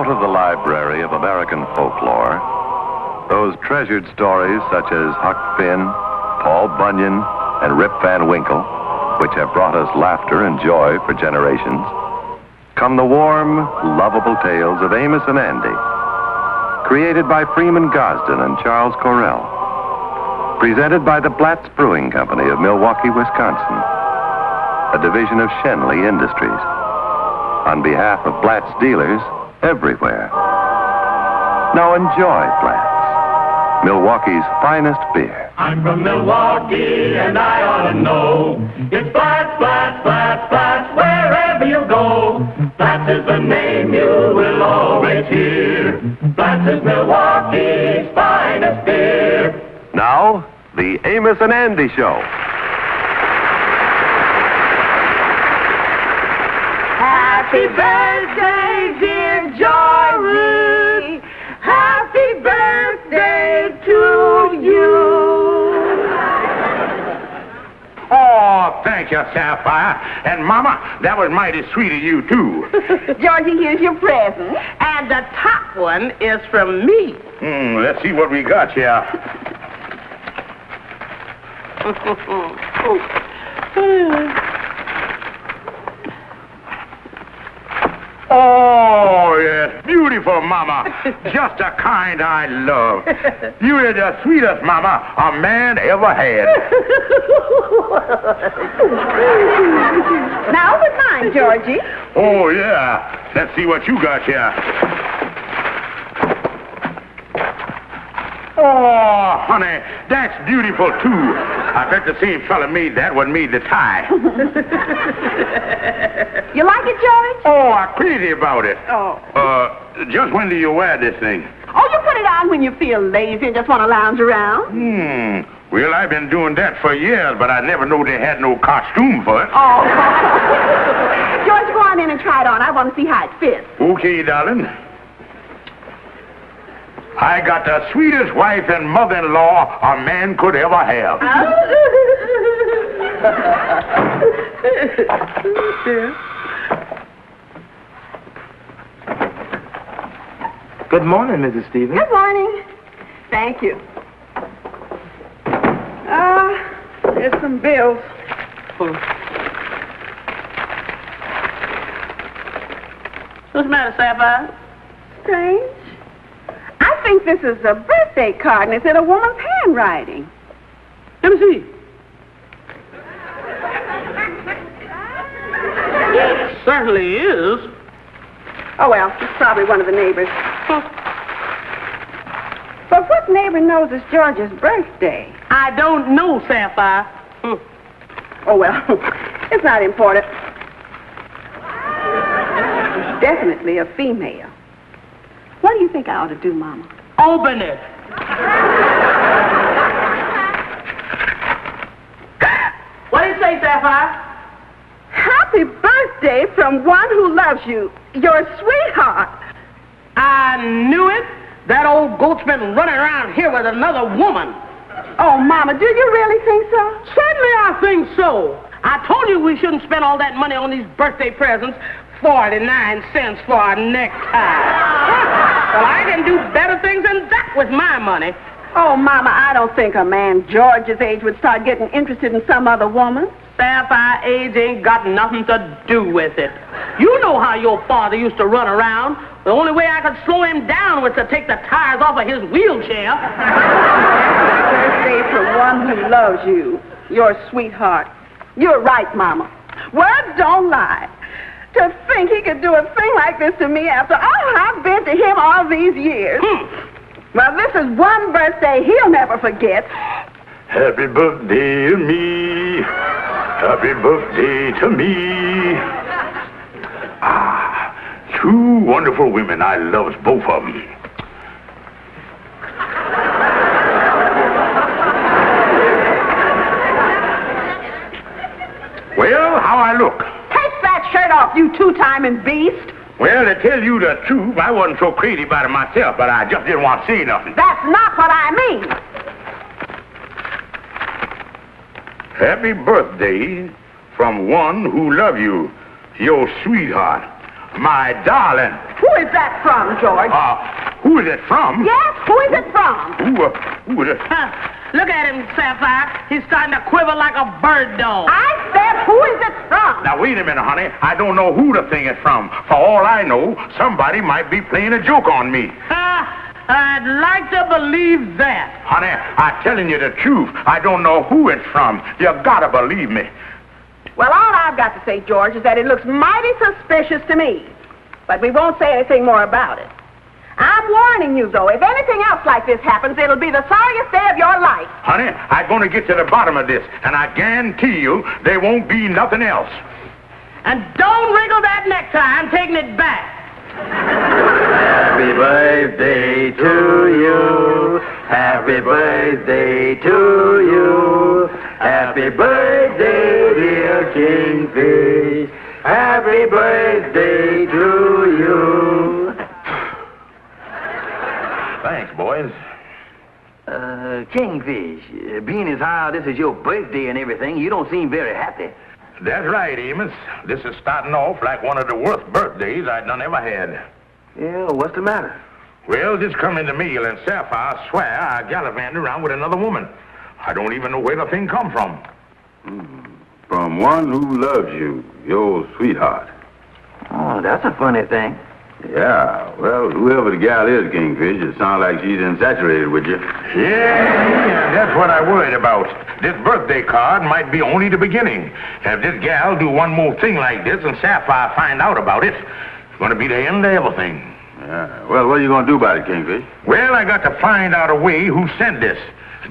Out of the library of American folklore, those treasured stories such as Huck Finn, Paul Bunyan, and Rip Van Winkle, which have brought us laughter and joy for generations, come the warm, lovable tales of Amos and Andy, created by Freeman Gosden and Charles Correll, presented by the Blatz Brewing Company of Milwaukee, Wisconsin, a division of Schenley Industries, on behalf of Blatz dealers everywhere. Now enjoy Blatz, Milwaukee's finest beer. I'm from Milwaukee and I ought to know. It's Blatz, Blatz, Blatz, Blatz, wherever you go. Blatz is the name you will always hear. Blatz is Milwaukee's finest beer. Now, the Amos and Andy Show. Happy birthday, dear Georgie. Happy birthday to you. Oh, thank you, Sapphire. And, Mama, that was mighty sweet of you, too. Georgie, here's your present. And the top one is from me. Let's see what we got here. Oh, yes, beautiful, Mama. Just the kind I love. You are the sweetest Mama a man ever had. Now open mine, Georgie. Oh, yeah. Let's see what you got here. Oh, honey, that's beautiful, too. I bet the same fella made that one made the tie. You like it, George? Oh, I'm crazy about it. Oh. Just when do you wear this thing? Oh, you put it on when you feel lazy and just want to lounge around. Well, I've been doing that for years, but I never knew they had no costume for it. Oh. George, go on in and try it on. I want to see how it fits. Okay, darling. I got the sweetest wife and mother-in-law a man could ever have. Good morning, Mrs. Stevens. Good morning. Thank you. There's some bills. What's the matter, Sapphire? Strange. I think this is a birthday card, and it's in a woman's handwriting. Let me see. It certainly is. Oh, well, it's probably one of the neighbors. But what neighbor knows it's George's birthday? I don't know, Sapphire. Oh, well, it's not important. It's definitely a female. What do you think I ought to do, Mama? Open it. What do you say, Sapphire? Happy birthday from one who loves you, your sweetheart. I knew it. That old goat's been running around here with another woman. Oh, Mama, do you really think so? Certainly I think so. I told you we shouldn't spend all that money on these birthday presents. 49 cents for a necktie. Well, I can do better things than that with my money. Oh, Mama, I don't think a man George's age would start getting interested in some other woman. Sapphire, age ain't got nothing to do with it. You know how your father used to run around. The only way I could slow him down was to take the tires off of his wheelchair. Birthday for one who loves you, your sweetheart. You're right, Mama. Words don't lie. To think he could do a thing like this to me after all I've been to him all these years. Well, this is one birthday he'll never forget. Happy birthday to me. Happy birthday to me. Two wonderful women. I loves both of them. Well, how I look? Take that shirt off, you two-timing beast. Well, to tell you the truth, I wasn't so crazy about it myself, but I just didn't want to say nothing. That's not what I mean. Happy birthday from one who loves you, your sweetheart, my darling. Who is that from, George? Who is it from? Yes, who is it from? Who is it? Look at him, Sapphire. He's starting to quiver like a bird dog. I said, who is it from? Now, wait a minute, honey. I don't know who the thing is from. For all I know, somebody might be playing a joke on me. I'd like to believe that. Honey, I'm telling you the truth. I don't know who it's from. You gotta believe me. Well, all I've got to say, George, is that it looks mighty suspicious to me. But we won't say anything more about it. I'm warning you, though, if anything else like this happens, it'll be the sorriest day of your life. Honey, I'm going to get to the bottom of this, and I guarantee you there won't be nothing else. And don't wriggle that necktie. I'm taking it back. Happy birthday to you. Happy birthday to you. Happy birthday, dear Kingfish. Happy birthday to you. Thanks, boys. Kingfish, being as how this is your birthday and everything, you don't seem very happy. That's right, Amos. This is starting off like one of the worst birthdays I'd done ever had. Yeah, what's the matter? Well, just come in the mail and Sapphire swear I gallivanted around with another woman. I don't even know where the thing come from. From one who loves you, your sweetheart. Oh, that's a funny thing. Yeah, well, whoever the gal is, Kingfish, it sounds like she's infatuated with you. Yeah, that's what I worried about. This birthday card might be only the beginning. If this gal do one more thing like this and Sapphire find out about it, it's going to be the end of everything. Yeah, well, what are you going to do about it, Kingfish? Well, I got to find out a way who sent this.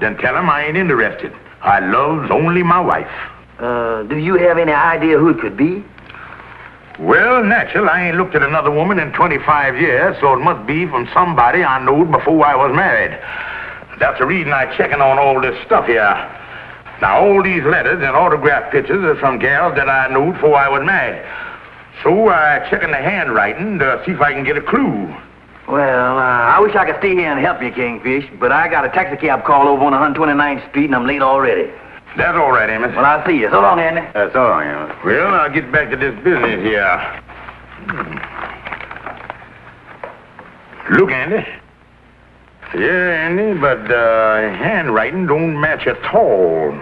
Then tell him I ain't interested. I loves only my wife. Do you have any idea who it could be? Well, natural, I ain't looked at another woman in 25 years, so it must be from somebody I knowed before I was married. That's the reason I'm checking on all this stuff here. Now, all these letters and autograph pictures are from gals that I knowed before I was married. So I'm checking the handwriting to see if I can get a clue. Well, I wish I could stay here and help you, Kingfish, but I got a taxi cab call over on 129th Street, and I'm late already. That's all right, Amos. Well, I'll see you. So long, Andy. That's all right, Amos. Well, I'll get back to this business here. Look, Andy. Yeah, Andy, but handwriting don't match at all.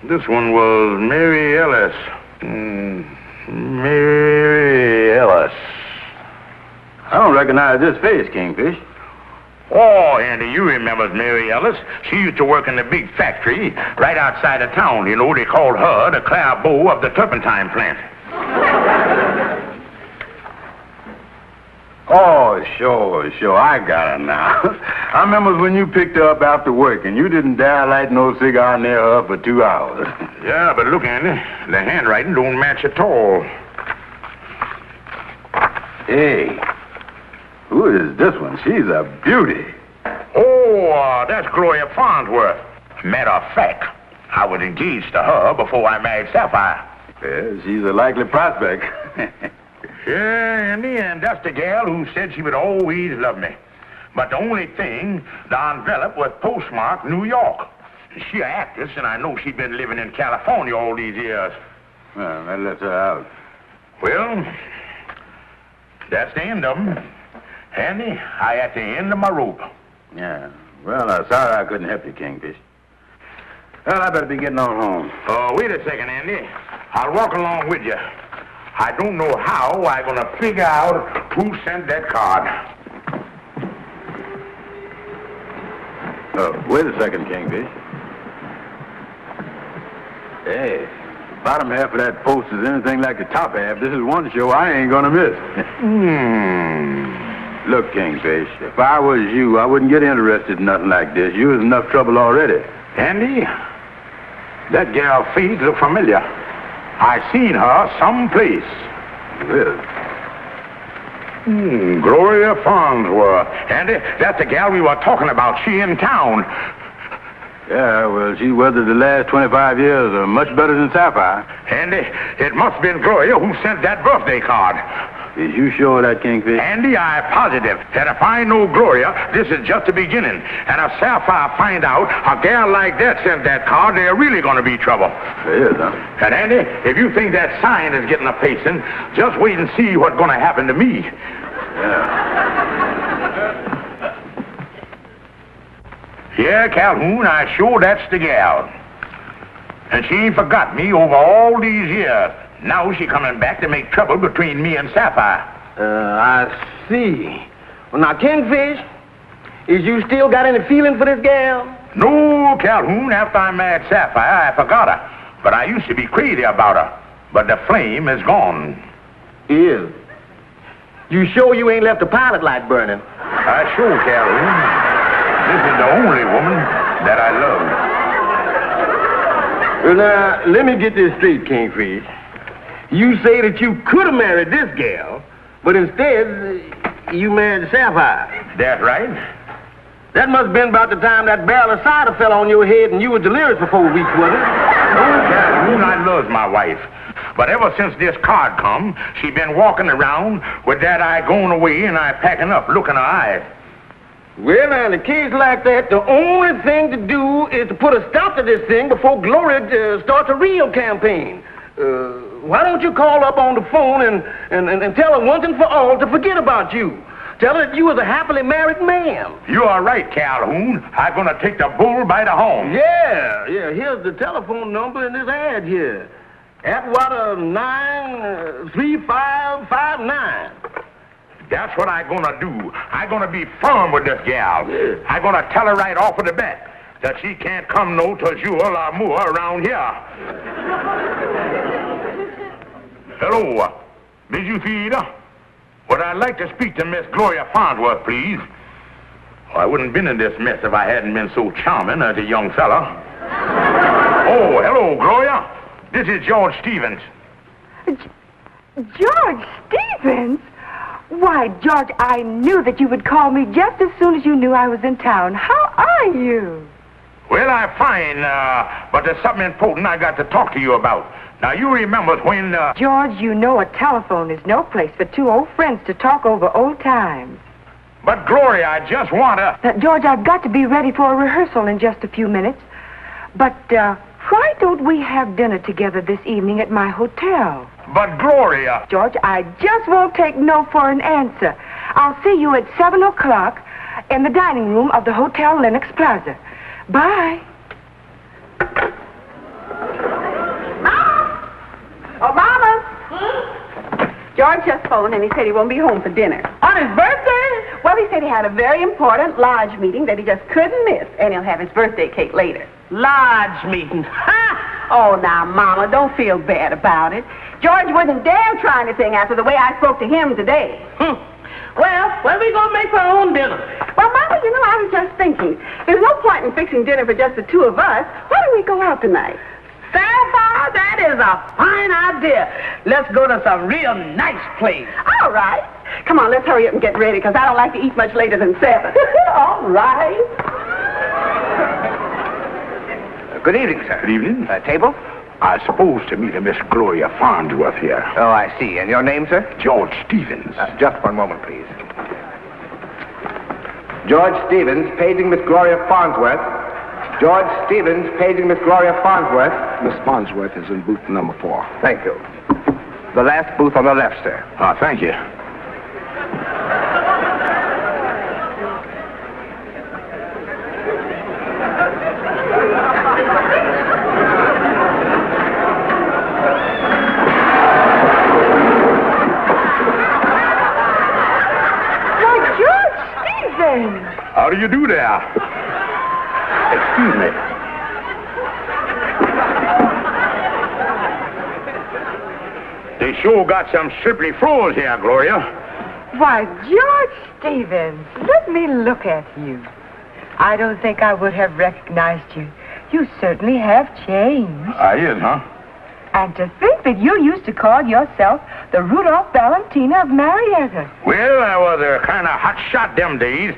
This one was Mary Ellis. Mary Ellis. I don't recognize this face, Kingfish. Oh, Andy, you remember Mary Ellis. She used to work in the big factory right outside of town. You know, they called her the Clairbeau of the turpentine plant. Oh, sure. I got her now. I remember when you picked her up after work, and you didn't dare light no cigar near her for 2 hours. Yeah, but look, Andy, the handwriting don't match at all. Hey, who is this one? She's a beauty. Oh, that's Gloria Farnsworth. Matter of fact, I was engaged to her before I married Sapphire. Yeah, she's a likely prospect. Yeah, Andy, and that's the gal who said she would always love me. But the only thing, the envelope was postmarked New York. She's an actress, and I know she's been living in California all these years. Well, that lets her out. Well, that's the end of them. Andy, I at the end of my rope. Yeah. Well, I'm sorry I couldn't help you, Kingfish. Well, I better be getting on home. Wait a second, Andy. I'll walk along with you. I don't know how I'm going to figure out who sent that card. Wait a second, Kingfish. Hey, bottom half of that post is anything like the top half. This is one show I ain't gonna miss. Look, Kingfish, if I was you, I wouldn't get interested in nothing like this. You was enough trouble already. Andy, that gal face look familiar. I seen her someplace. Well, Gloria Farnsworth. Andy, that's the gal we were talking about. She in town. yeah, well, she weathered the last 25 years much better than Sapphire. Andy, it must have been Gloria who sent that birthday card. Is you sure of that, Kingfish? Andy, I'm positive that if I know Gloria, this is just the beginning. And if Sapphire find out a gal like that sent that card, they're really going to be trouble. There is, huh? And Andy, if you think that sign is getting a pacing, just wait and see what's going to happen to me. Yeah, Calhoun, I sure that's the gal. And she ain't forgot me over all these years. Now she coming back to make trouble between me and Sapphire. I see. Well, now, Kingfish, is you still got any feeling for this gal? No, Calhoun, after I married Sapphire, I forgot her. But I used to be crazy about her. But the flame is gone. Is. You sure you ain't left the pilot light burning? I sure, Calhoun. This is the only woman that I love. Well, now, let me get this straight, Kingfish. You say that you could have married this gal, but instead, you married Sapphire. That's right. That must have been about the time that barrel of cider fell on your head and you were delirious for 4 weeks, wasn't it? Oh, Calhoun, I love my wife. But ever since this card come, she been walking around with that eye going away and I packing up, looking her eye. Well, now, in a case like that, the only thing to do is to put a stop to this thing before Gloria starts a real campaign. Why don't you call up on the phone and tell her once and for all to forget about you? Tell her that you was a happily married man. You are right, Calhoun. I'm going to take the bull by the horn. Yeah. Here's the telephone number in this ad here. Atwater 93559. That's what I'm going to do. I'm going to be firm with this gal. Yeah. I'm going to tell her right off of the bat that she can't come no to Jewel or more around here. Hello, Bijou Feeder. Would I like to speak to Miss Gloria Farnsworth, please? Oh, I wouldn't have been in this mess if I hadn't been so charming as a young fella. Oh, hello, Gloria. This is George Stevens. George Stevens? Why, George, I knew that you would call me just as soon as you knew I was in town. How are you? Well, I'm fine, but there's something important I got to talk to you about. Now, you remember when, George, you know a telephone is no place for two old friends to talk over old times. But, Gloria, I just want to... George, I've got to be ready for a rehearsal in just a few minutes. But, why don't we have dinner together this evening at my hotel? But, Gloria... George, I just won't take no for an answer. I'll see you at 7 o'clock in the dining room of the Hotel Lenox Plaza. Bye. Oh, Mama! George just phoned and he said he won't be home for dinner. On his birthday? Well, he said he had a very important lodge meeting that he just couldn't miss, and he'll have his birthday cake later. Lodge meeting. Ha! Oh, now, Mama, don't feel bad about it. George wouldn't dare try anything after the way I spoke to him today. Well, when we gonna make our own dinner? Well, Mama, you know, I was just thinking, there's no point in fixing dinner for just the two of us. Why don't we go out tonight? Sapphire, that is a fine idea. Let's go to some real nice place. All right. Come on, let's hurry up and get ready, because I don't like to eat much later than 7. All right. Good evening, sir. Good evening. Table? I'm supposed to meet a Miss Gloria Farnsworth here. Oh, I see. And your name, sir? George Stevens. Just one moment, please. George Stevens, paging Miss Gloria Farnsworth. George Stevens, paging Miss Gloria Farnsworth. Miss Farnsworth is in booth number 4. Thank you. The last booth on the left, sir. Thank you. How do you do there? Excuse me. They sure got some striply floors here, Gloria. Why, George Stevens, let me look at you. I don't think I would have recognized you. You certainly have changed. I is, huh? And to think that you used to call yourself the Rudolph Valentina of Marietta. Well, I was a kind of hot shot them days.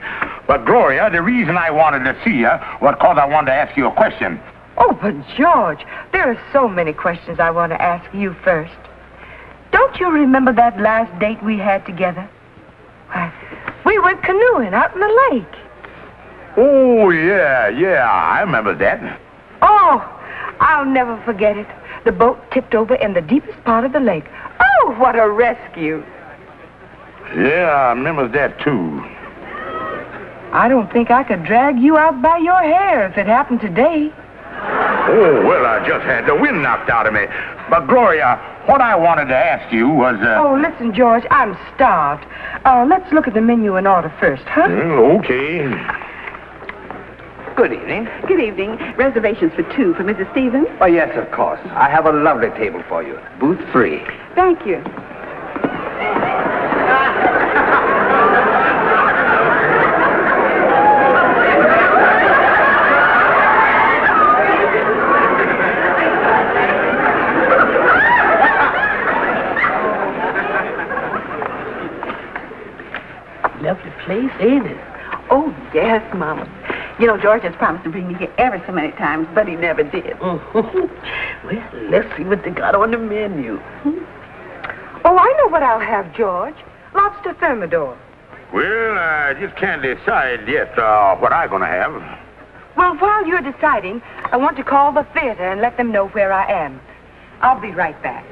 But, Gloria, the reason I wanted to see you was because I wanted to ask you a question. Oh, but George, there are so many questions I want to ask you first. Don't Don't you remember that last date we had together? Why, we went canoeing out in the lake. Oh, yeah, I remember that. Oh, I'll never forget it. The boat tipped over in the deepest part of the lake. Oh, what a rescue. Yeah, I remember that, too. I don't think I could drag you out by your hair if it happened today. Oh, well, I just had the wind knocked out of me. But, Gloria, what I wanted to ask you was, Oh, listen, George, I'm starved. Let's look at the menu and order first, huh? Okay. Good evening. Good evening. Reservations for 2 for Mrs. Stevens? Oh, yes, of course. I have a lovely table for you. Booth 3. Thank you. Lovely place, ain't it? Oh, yes, Mama. You know, George has promised to bring me here ever so many times, but he never did. Well, let's see what they got on the menu. Oh, I know what I'll have, George. Lobster thermidor. Well, I just can't decide yet what I'm going to have. Well, while you're deciding, I want to call the theater and let them know where I am. I'll be right back.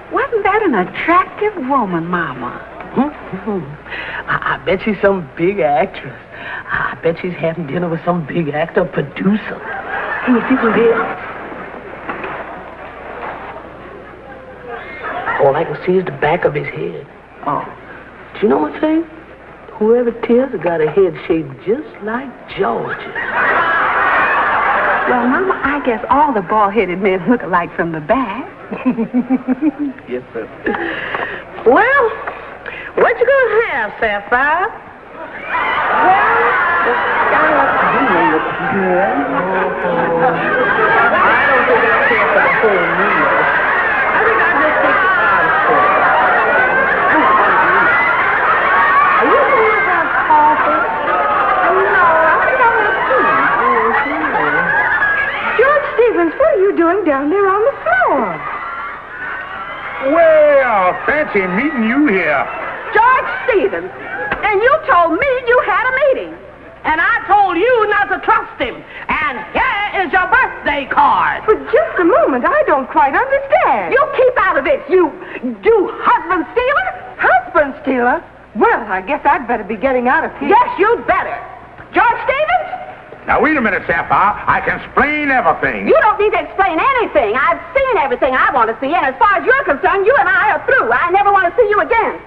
Wasn't that an attractive woman, Mama? I bet she's some big actress. I bet she's having dinner with some big actor producer. Can you see from here? All I can see is the back of his head. Oh. Do you know what I'm saying? Whoever it is has got a head shaped just like George's. Well, Mama, I guess all the bald-headed men look alike from the back. Yes, sir. Well, what you gonna have, Sapphire? Well, the scallop dinner looks good. I don't think I care for the whole meal. I think I'll just take the artist for it. I'm hungry. Are you going to have coffee? No, I think I'll have tea. George Stevens, what are you doing down there on the floor? Well, fancy meeting you here. George Stevens, and you told me you had a meeting. And I told you not to trust him. And here is your birthday card. For just a moment, I don't quite understand. You keep out of this, you husband stealer. Husband stealer? Well, I guess I'd better be getting out of here. Yes, you'd better. George Stevens? Now, wait a minute, Sapphire. I can explain everything. You don't need to explain anything. I've seen everything I want to see, and as far as you're concerned, you and I are through. I never want to see you again.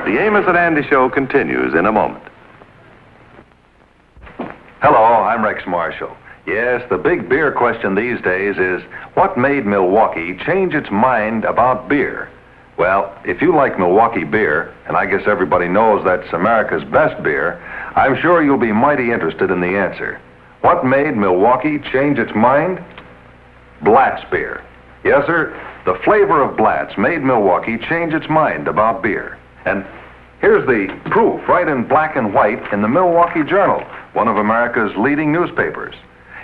The Amos and Andy Show continues in a moment. Hello, I'm Rex Marshall. Yes, the big beer question these days is, what made Milwaukee change its mind about beer? Well, if you like Milwaukee beer, and I guess everybody knows that's America's best beer, I'm sure you'll be mighty interested in the answer. What made Milwaukee change its mind? Blatz beer. Yes, sir, the flavor of Blatz made Milwaukee change its mind about beer. And here's the proof right in black and white in the Milwaukee Journal, one of America's leading newspapers.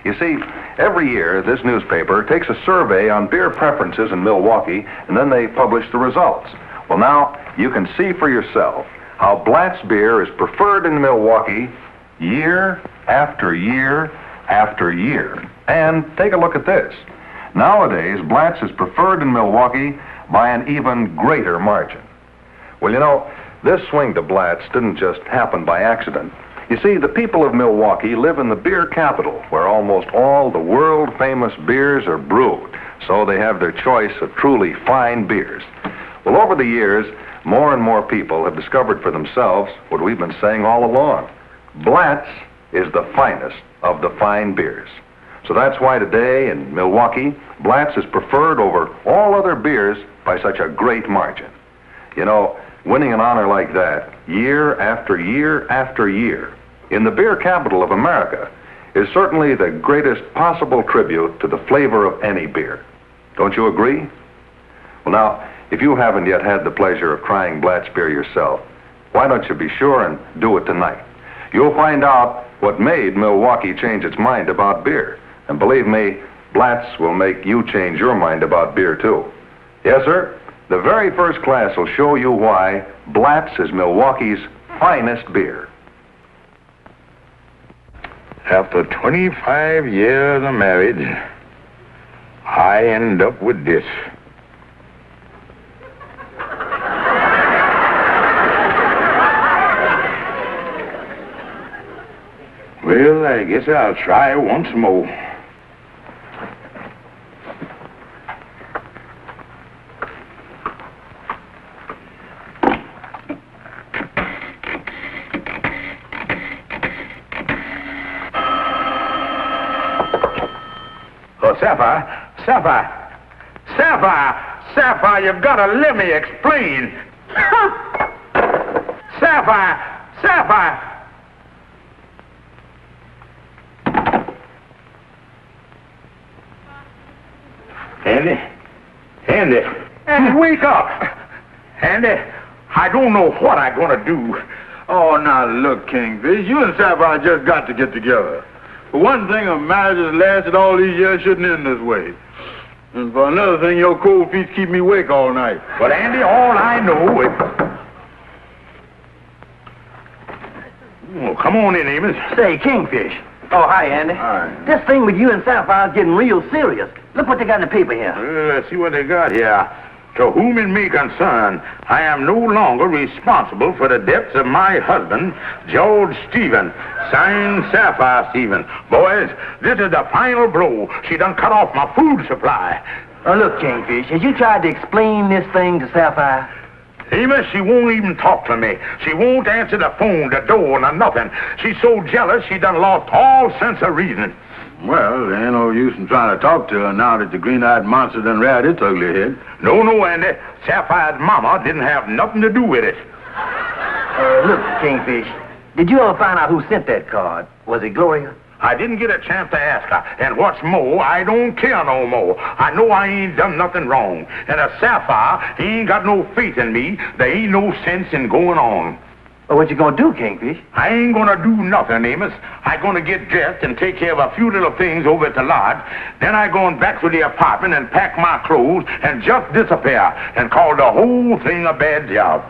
You see, every year this newspaper takes a survey on beer preferences in Milwaukee, and then they publish the results. Well, now you can see for yourself how Blatz beer is preferred in Milwaukee year after year after year. And take a look at this. Nowadays, Blatz is preferred in Milwaukee by an even greater margin. Well, you know, this swing to Blatz didn't just happen by accident. You see, the people of Milwaukee live in the beer capital, where almost all the world-famous beers are brewed, so they have their choice of truly fine beers. Well, over the years, more and more people have discovered for themselves what we've been saying all along. Blatz is the finest of the fine beers. So that's why today in Milwaukee, Blatz is preferred over all other beers by such a great margin. You know, winning an honor like that, year after year after year, in the beer capital of America, is certainly the greatest possible tribute to the flavor of any beer. Don't you agree? Well, now, if you haven't yet had the pleasure of trying Blatz beer yourself, why don't you be sure and do it tonight? You'll find out what made Milwaukee change its mind about beer. And believe me, Blatz will make you change your mind about beer, too. Yes, sir. The very first class will show you why Blatz is Milwaukee's finest beer. After 25 years of marriage, I end up with this. Well, I guess I'll try once more. Oh, Sapphire, you've got to let me explain. Sapphire. Andy, wake up. Andy, I don't know what I'm going to do. Oh, now look, Kingfish, you and Sapphire just got to get together. For one thing, a marriage that's lasted all these years shouldn't end this way. And for another thing, your cold feet keep me awake all night. But Andy, all I know is... Oh, come on in, Amos. Say, Kingfish. Oh, hi, Andy. Hi. This thing with you and Sapphire is getting real serious. Look what they got in the paper here. Let's see what they got here. To whom it may concern, I am no longer responsible for the deaths of my husband, George Stephen. Signed, Sapphire Stephen. Boys, this is the final blow. She done cut off my food supply. Look, Kingfish, has you tried to explain this thing to Sapphire? Amos, she won't even talk to me. She won't answer the phone, the door, nor nothing. She's so jealous she done lost all sense of reason. Well, there ain't no use in trying to talk to her now that the green-eyed monster done reared its ugly head. No, Andy. Sapphire's mama didn't have nothing to do with it. Look, Kingfish, did you ever find out who sent that card? Was it Gloria? I didn't get a chance to ask her. And what's more, I don't care no more. I know I ain't done nothing wrong. And if Sapphire ain't got no faith in me, there ain't no sense in going on. Well, what you gonna do, Kingfish? I ain't gonna do nothing, Amos. I gonna get dressed and take care of a few little things over at the lodge. Then I going back to the apartment and pack my clothes and just disappear and call the whole thing a bad job.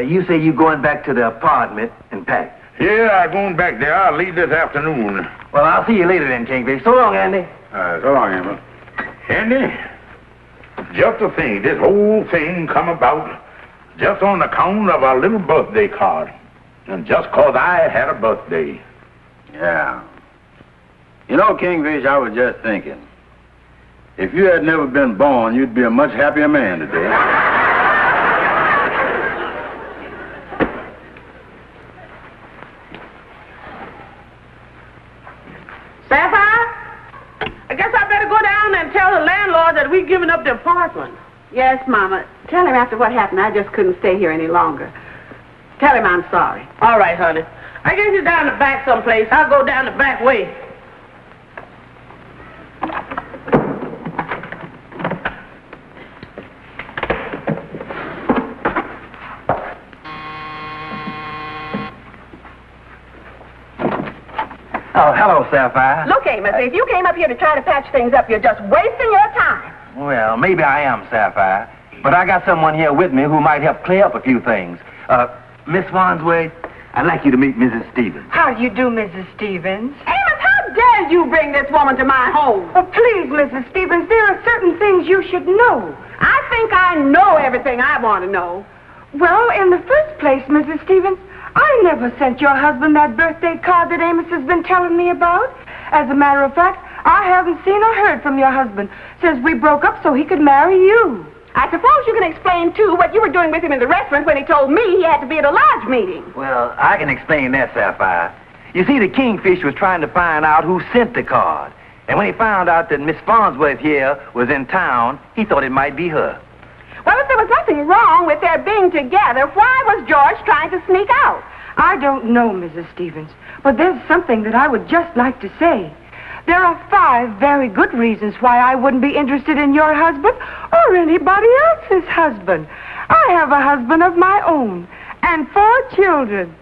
You say you going back to the apartment and pack? Yeah, I'm going back there. I'll leave this afternoon. Well, I'll see you later then, Kingfish. So long, Andy. So long, Amos. Andy, just to think this whole thing come about just on account of a little birthday card. And just 'cause I had a birthday. Yeah. You know, Kingfish, I was just thinking. If you had never been born, you'd be a much happier man today. Sapphire? I guess I better go down and tell the landlord that we've given up the apartment. Yes, Mama. Tell him after what happened, I just couldn't stay here any longer. Tell him I'm sorry. All right, honey. I guess you're down the back someplace. I'll go down the back way. Oh, hello, Sapphire. Look, Amos, if you came up here to try to patch things up, you're just wasting your time. Well, maybe I am, Sapphire. But I got someone here with me who might help clear up a few things. Miss Farnsworth, I'd like you to meet Mrs. Stevens. How do you do, Mrs. Stevens? Amos, how dare you bring this woman to my home? Oh, please, Mrs. Stevens, there are certain things you should know. I think I know everything I want to know. Well, in the first place, Mrs. Stevens, I never sent your husband that birthday card that Amos has been telling me about. As a matter of fact, I haven't seen or heard from your husband since we broke up so he could marry you. I suppose you can explain, too, what you were doing with him in the restaurant when he told me he had to be at a lodge meeting. Well, I can explain that, Sapphire. You see, the Kingfish was trying to find out who sent the card. And when he found out that Miss Farnsworth here was in town, he thought it might be her. Well, if there was nothing wrong with their being together, why was George trying to sneak out? I don't know, Mrs. Stevens, but there's something that I would just like to say. There are 5 very good reasons why I wouldn't be interested in your husband or anybody else's husband. I have a husband of my own and 4 children.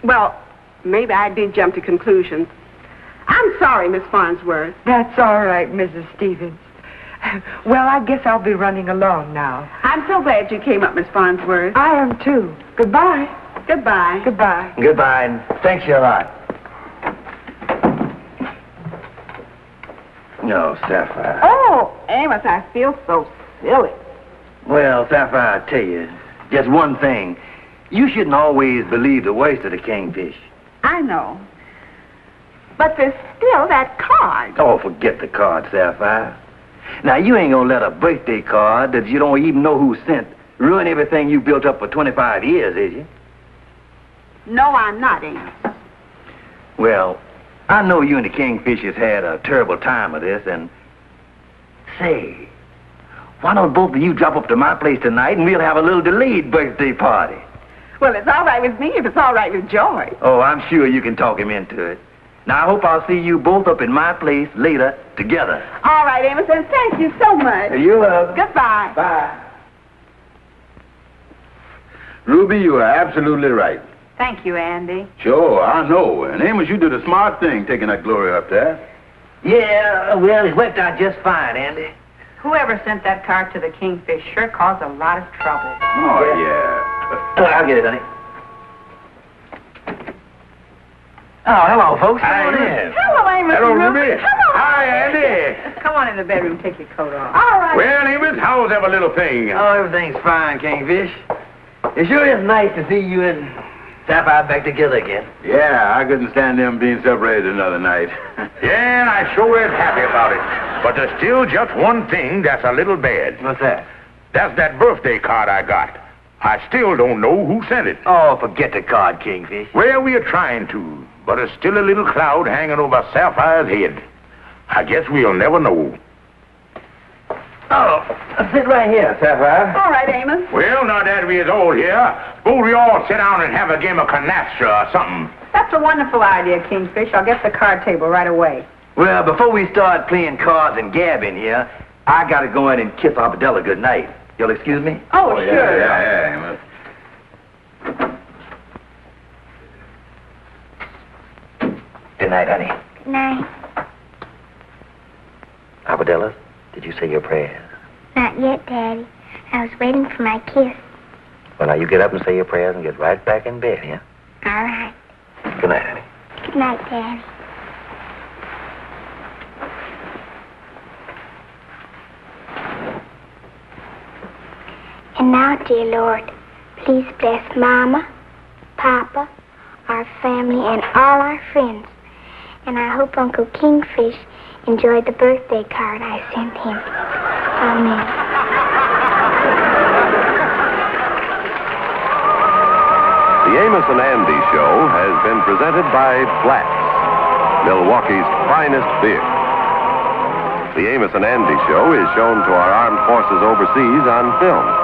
Well, maybe I did jump to conclusions. I'm sorry, Miss Farnsworth. That's all right, Mrs. Stevens. Well, I guess I'll be running along now. I'm so glad you came up, Miss Farnsworth. I am, too. Goodbye. Goodbye. Goodbye. Goodbye, and thanks you a lot. No, Sapphire. Oh, Amos, I feel so silly. Well, Sapphire, I tell you, just one thing. You shouldn't always believe the worst of the Kingfish. I know. But there's still that card. Oh, forget the card, Sapphire. Now, you ain't gonna let a birthday card that you don't even know who sent ruin everything you built up for 25 years, is you? No, I'm not, Amos. Well, I know you and the Kingfishers had a terrible time of this, and... Say, why don't both of you drop up to my place tonight and we'll have a little delayed birthday party? Well, it's all right with me if it's all right with Joy. Oh, I'm sure you can talk him into it. Now, I hope I'll see you both up in my place later together. All right, Amos, and thank you so much. You're welcome. Goodbye. Bye. Ruby, you are absolutely right. Thank you, Andy. Sure, I know. And Amos, you did a smart thing taking that Glory up there. Yeah, well, it worked out just fine, Andy. Whoever sent that card to the Kingfish sure caused a lot of trouble. Oh, yeah. I'll get it, honey. Oh, hello, folks. Hi, Come on in. Hello, Amos. Hello, and Ruby. Hello. Hi, Andy. Come on in the bedroom, take your coat off. All right. Well, Amos, how's every little thing? Oh, everything's fine, Kingfish. It sure is nice to see you and Sapphire back together again. Yeah, I couldn't stand them being separated another night. Yeah, and I sure is happy about it. But there's still just one thing that's a little bad. What's that? That's that birthday card I got. I still don't know who sent it. Oh, forget the card, Kingfish. Well, we are trying to, but there's still a little cloud hanging over Sapphire's head. I guess we'll never know. Oh, sit right here, Sapphire. All right, Amos. Well, now that we is all here, suppose we all sit down and have a game of canastra or something. That's a wonderful idea, Kingfish. I'll get the card table right away. Well, before we start playing cards and gabbing here, I gotta go in and kiss Arbadella good night. You'll excuse me? Oh, sure. Yeah, Amos. Good night, honey. Good night. Arbadella, did you say your prayers? Not yet, Daddy. I was waiting for my kiss. Well, now you get up and say your prayers and get right back in bed, yeah? All right. Good night, honey. Good night, Daddy. And now, dear Lord, please bless Mama, Papa, our family, and all our friends. And I hope Uncle Kingfish enjoyed the birthday card I sent him. Amen. The Amos and Andy Show has been presented by Blatz, Milwaukee's finest beer. The Amos and Andy Show is shown to our armed forces overseas on film.